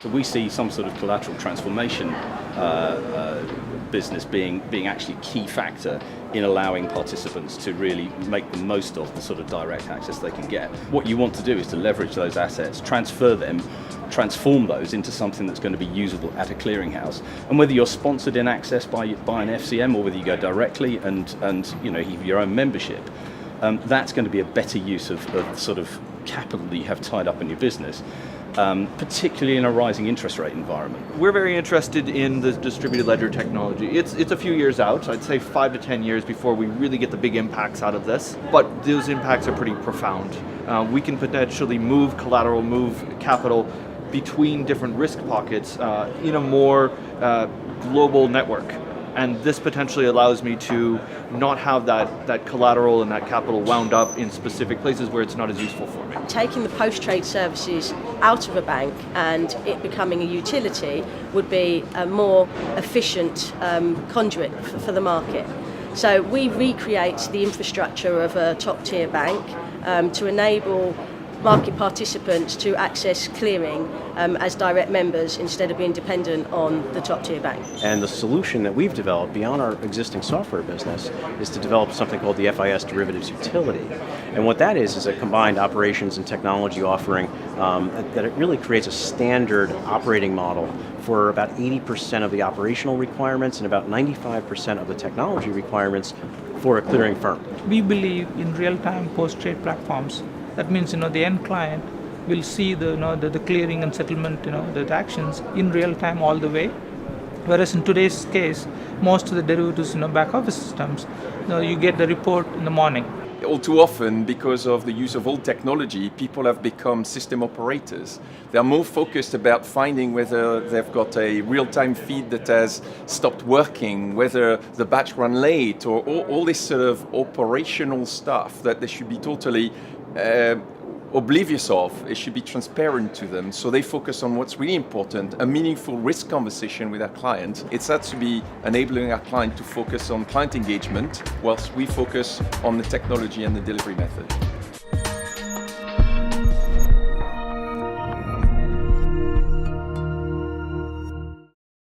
So we see some sort of collateral transformation business being actually a key factor in allowing participants to really make the most of the sort of direct access they can get. What you want to do is to leverage those assets, transfer them, transform those into something that's going to be usable at a clearinghouse. And whether you're sponsored in access by an FCM or whether you go directly and you have your own membership, that's going to be a better use of sort of capital that you have tied up in your business. Particularly in a rising interest rate environment. We're very interested in the distributed ledger technology. It's a few years out, I'd say 5 to 10 years before we really get the big impacts out of this, but those impacts are pretty profound. We can potentially move collateral, move capital between different risk pockets in a more global network. And this potentially allows me to not have that collateral and that capital wound up in specific places where it's not as useful for me. Taking the post-trade services out of a bank and it becoming a utility would be a more efficient conduit for the market. So we recreate the infrastructure of a top-tier bank to enable market participants to access clearing as direct members instead of being dependent on the top-tier bank. And the solution that we've developed beyond our existing software business is to develop something called the FIS Derivatives Utility. And what that is a combined operations and technology offering that it really creates a standard operating model for about 80% of the operational requirements and about 95% of the technology requirements for a clearing firm. We believe in real-time post-trade platforms. That means, the end client will see the clearing and settlement, the actions in real time all the way. Whereas in today's case, most of the derivatives, back office systems, you get the report in the morning. All too often, because of the use of old technology, people have become system operators. They're more focused about finding whether they've got a real-time feed that has stopped working, whether the batch ran late, or all this sort of operational stuff that they should be totally oblivious of. It should be transparent to them, so they focus on what's really important, a meaningful risk conversation with our client. It's had to be enabling our client to focus on client engagement whilst we focus on the technology and the delivery method.